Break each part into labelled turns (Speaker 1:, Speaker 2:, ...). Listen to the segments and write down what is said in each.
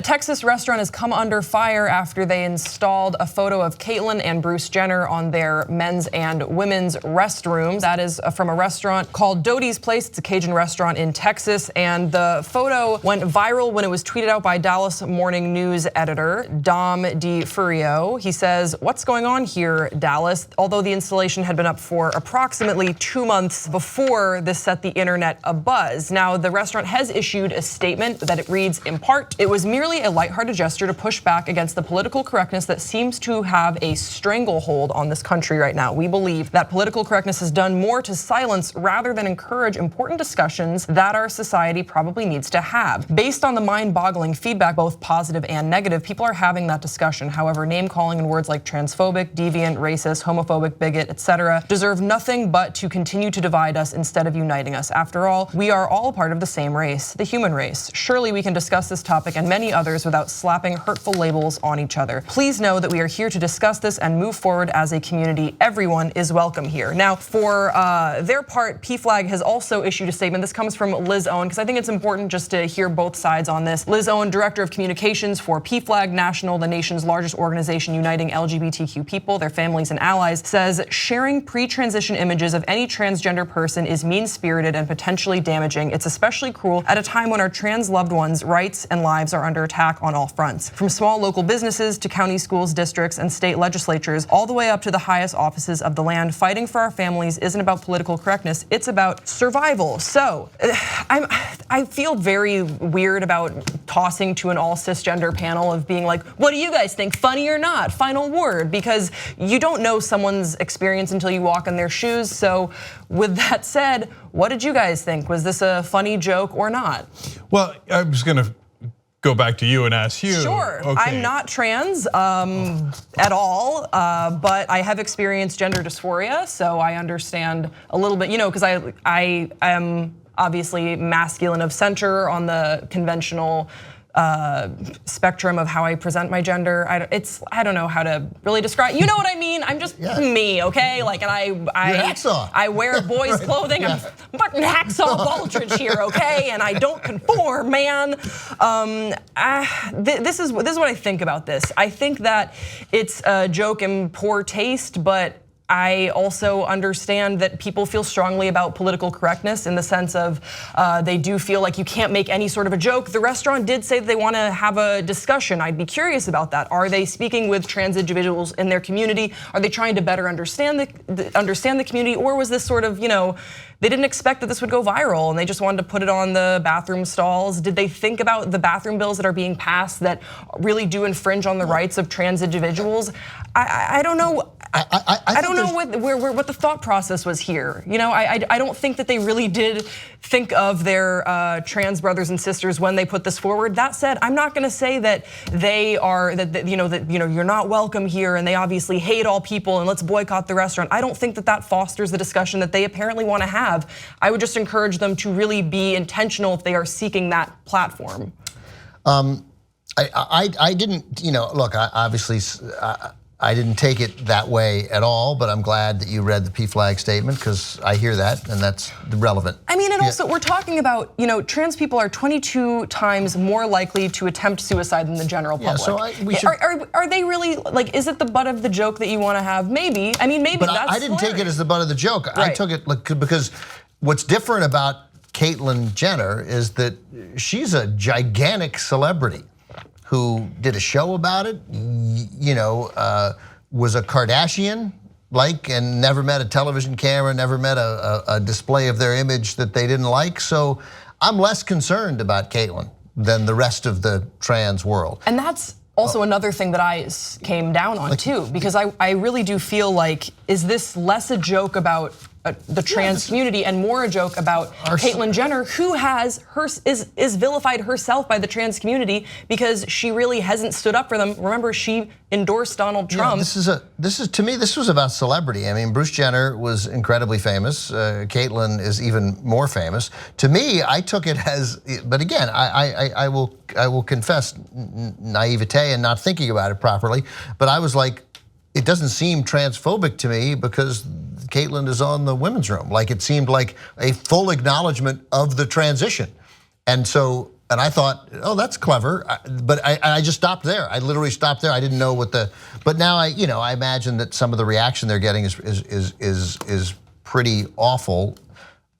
Speaker 1: Texas restaurant has come under fire after they installed a photo of Caitlyn and Bruce Jenner on their men's and women's restrooms. That is from a restaurant called Dodie's Place. It's a Cajun restaurant in Texas, and the photo went viral when it was tweeted out by Dallas Morning News editor Dom DiFurio. He says, "What's going on here, Dallas?" Although the installation had been up for approximately 2 months before this set the internet abuzz. Now, the restaurant has issued a statement that it reads, in part, "It was merely a lighthearted gesture to push back against the political correctness that seems to have a stranglehold on this country right now. We believe that political correctness has done more to silence rather than encourage important discussions that our society probably needs to have. Based on the mind-boggling feedback, both positive and negative, people are having that discussion. However, name-calling and words like transphobic, deviant, racist, homophobic, bigot, etc. deserve nothing but to continue to divide us instead of uniting us. After all, we are all part of the same race, the human race. Surely we can discuss this topic and many others without slapping hurtful labels on each other. Please know that we are here to discuss this and move forward as a community. Everyone is welcome here." Now, for their part, PFLAG has also issued a statement. This comes from Liz Owen, because I think it's important just to hear both sides on this. Liz Owen, Director of Communications for PFLAG National, the nation's largest organization uniting LGBTQ people, their families and allies, says sharing pre-transition images of any transgender person is mean-spirited and potentially damaging. It's especially cruel at a time when our trans loved ones' rights and lives are under attack on all fronts. From small local businesses to county schools, districts, and state legislatures, all the way up to the highest offices of the land, fighting for our families isn't about political correctness, it's about survival. So, I feel very weird about tossing to an all cisgender panel of being like, what do you guys think, funny or not? Final word, because you don't know someone's experience until you walk in their shoes. So with that said, what did you guys think? Was this a funny joke or not?
Speaker 2: Well, I was gonna go back to you and ask you.
Speaker 1: Sure, okay. I'm not trans at all, but I have experienced gender dysphoria, so I understand a little bit, because I am obviously masculine of center on the conventional spectrum of how I present my gender. I don't know how to really describe. You know what I mean? I'm just me, okay? Like, and I wear boys' clothing. Yeah. I'm fucking hacksaw Baldridge here, okay? And I don't conform, man. This is what I think about this. I think that it's a joke in poor taste, but I also understand that people feel strongly about political correctness in the sense of they do feel like you can't make any sort of a joke. The restaurant did say that they want to have a discussion. I'd be curious about that. Are they speaking with trans individuals in their community? Are they trying to better understand the community? Or was this sort of, they didn't expect that this would go viral and they just wanted to put it on the bathroom stalls? Did they think about the bathroom bills that are being passed that really do infringe on the rights of trans individuals? I don't know. I don't know what the thought process was here. I don't think that they really did think of their trans brothers and sisters when they put this forward. That said, I'm not going to say that they are that you're not welcome here and they obviously hate all people and let's boycott the restaurant. I don't think that fosters the discussion that they apparently want to have. I would just encourage them to really be intentional if they are seeking that platform.
Speaker 3: I didn't, look, obviously. I didn't take it that way at all, but I'm glad that you read the PFLAG statement because I hear that and that's relevant.
Speaker 1: I mean, and also we're talking about, trans people are 22 times more likely to attempt suicide than the general public. Yeah, so are they really, like, is it the butt of the joke that you want to have? Maybe, maybe
Speaker 3: but
Speaker 1: that's
Speaker 3: I didn't take it as the butt of the joke.
Speaker 1: Right.
Speaker 3: I took it because what's different about Caitlyn Jenner is that she's a gigantic celebrity who did a show about it, was a Kardashian-like and never met a television camera, never met a display of their image that they didn't like. So I'm less concerned about Caitlyn than the rest of the trans world.
Speaker 1: And that's also another thing that I came down on too, because I really do feel like, is this less a joke about the trans community and more a joke about Caitlyn Jenner, who is vilified herself by the trans community because she really hasn't stood up for them. Remember, she endorsed Donald Trump.
Speaker 3: To me, this was about celebrity. I mean, Bruce Jenner was incredibly famous. Caitlyn is even more famous. To me, I took it as, but again, I will confess naivete and not thinking about it properly. But I was like, it doesn't seem transphobic to me because Caitlyn is on the women's room. Like, it seemed like a full acknowledgement of the transition. And so And I thought, oh, that's clever, but I just stopped there. I literally stopped there. I didn't know what but now I imagine that some of the reaction they're getting is pretty awful.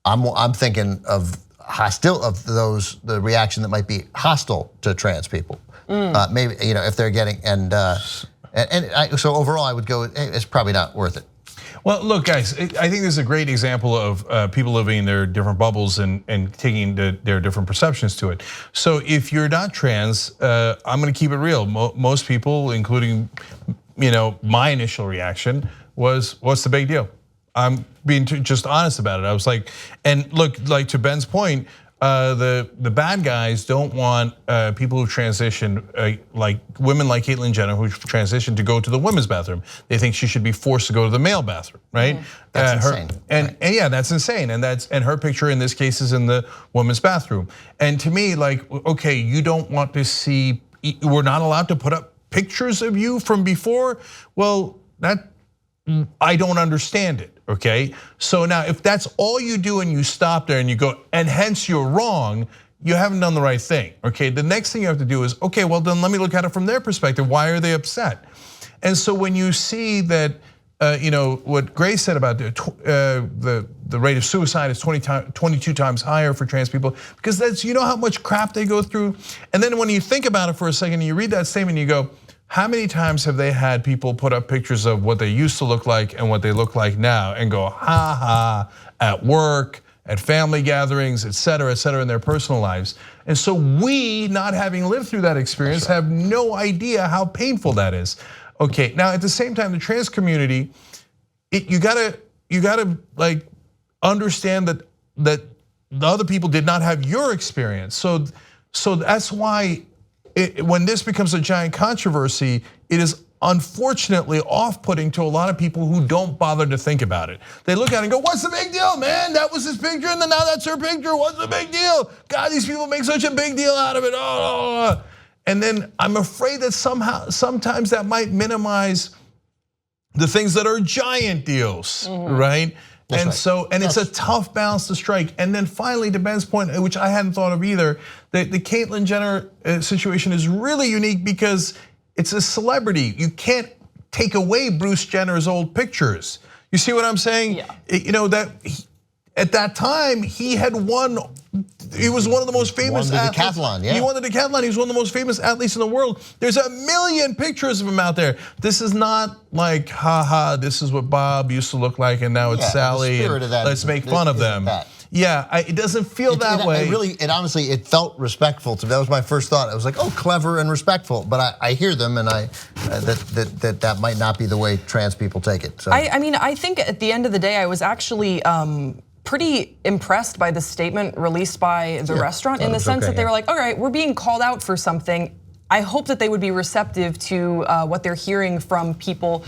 Speaker 3: I'm thinking of the reaction that might be hostile to trans people. Maybe if they're getting so overall I would go, hey, it's probably not worth it.
Speaker 2: Well, look, guys, I think this is a great example of people living in their different bubbles and taking their different perceptions to it. So if you're not trans, I'm gonna keep it real. Most people, including my initial reaction was, what's the big deal? I'm being just honest about it. I was like, and look, like to Ben's point, the bad guys don't want people who transition, like women like Caitlyn Jenner who transitioned to go to the women's bathroom. They think she should be forced to go to the male bathroom, right?
Speaker 3: That's insane.
Speaker 2: And yeah, that's insane. And her picture in this case is in the women's bathroom. And to me, like, okay, you don't want to see, we're not allowed to put up pictures of you from before. Well, I don't understand it, okay? So now if that's all you do and you stop there and you go, and hence you're wrong, you haven't done the right thing, okay? The next thing you have to do is, okay, well then let me look at it from their perspective. Why are they upset? And so when you see that, what Grace said about the rate of suicide is 22 times higher for trans people, because that's, how much crap they go through. And then when you think about it for a second, you read that statement, you go, how many times have they had people put up pictures of what they used to look like and what they look like now and go, ha ha, at work, at family gatherings, et cetera, in their personal lives. And so we, not having lived through that experience, have no idea how painful that is. Okay, now at the same time, the trans community, you gotta like understand that the other people did not have your experience. So that's why when this becomes a giant controversy, it is unfortunately off-putting to a lot of people who don't bother to think about it. They look at it and go, what's the big deal, man? That was his picture and then now that's her picture, what's the big deal? God, these people make such a big deal out of it, oh. And then I'm afraid that sometimes that might minimize the things that are giant deals, right? That's right. It's a tough balance to strike. And then finally, to Ben's point, which I hadn't thought of either, the Caitlyn Jenner situation is really unique because it's a celebrity. You can't take away Bruce Jenner's old pictures. You see what I'm saying? Yeah. At that time, he had won. He was one of the most famous athletes.
Speaker 3: Decathlon, yeah.
Speaker 2: He won the decathlon. He was one of the most famous athletes in the world. There's a million pictures of him out there. This is not like, haha, this is what Bob used to look like and now it's Sally. And let's make fun of them. Yeah, it doesn't feel that way.
Speaker 3: It honestly, it felt respectful to me. That was my first thought. I was like, oh, clever and respectful. But I hear them, and that might not be the way trans people take it. So
Speaker 1: I mean, I think at the end of the day, I was actually pretty impressed by the statement released by the restaurant in the sense that they were like, all right, we're being called out for something. I hope that they would be receptive to what they're hearing from people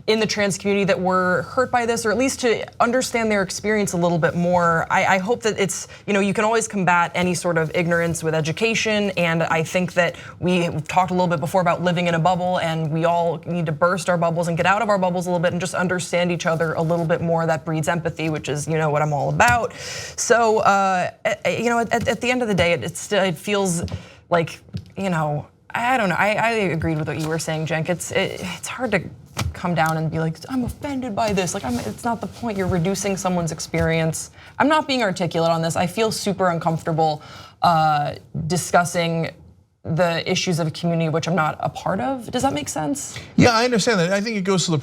Speaker 1: in the trans community that were hurt by this, or at least to understand their experience a little bit more. I hope that it's, you can always combat any sort of ignorance with education, and I think that we've talked a little bit before about living in a bubble, and we all need to burst our bubbles and get out of our bubbles a little bit and just understand each other a little bit more. That breeds empathy, which is what I'm all about. So at the end of the day, it feels like, I don't know. I agreed with what you were saying, Cenk. It's hard to come down and be like, I'm offended by this. Like, it's not the point. You're reducing someone's experience. I'm not being articulate on this. I feel super uncomfortable discussing the issues of a community which I'm not a part of. Does that make sense?
Speaker 2: Yeah, I understand that. I think it goes to the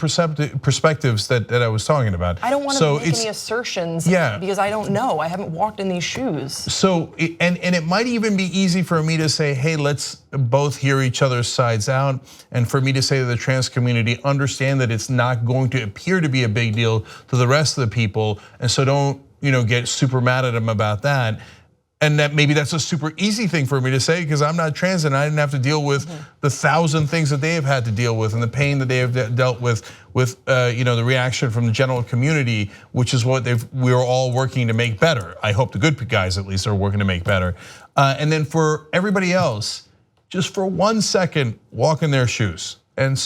Speaker 2: perspectives that I was talking about.
Speaker 1: I don't want to make any assertions because I don't know. I haven't walked in these shoes.
Speaker 2: So, and it might even be easy for me to say, hey, let's both hear each other's sides out, and for me to say to the trans community, understand that it's not going to appear to be a big deal to the rest of the people, and so don't get super mad at them about that. And that maybe that's a super easy thing for me to say because I'm not trans and I didn't have to deal with the 1,000 things that they have had to deal with and the pain that they have dealt with the reaction from the general community, which is what we're all working to make better. I hope the good guys at least are working to make better. And then for everybody else, just for 1 second, walk in their shoes. And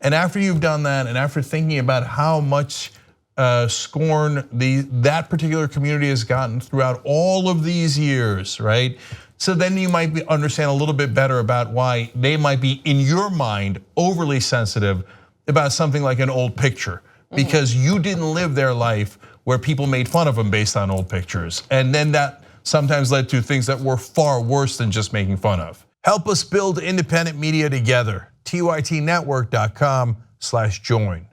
Speaker 2: after you've done that, and after thinking about how much scorn that particular community has gotten throughout all of these years, right? So then you might understand a little bit better about why they might be, in your mind, overly sensitive about something like an old picture, because you didn't live their life where people made fun of them based on old pictures. And then that sometimes led to things that were far worse than just making fun of. Help us build independent media together. TYTnetwork.com/join.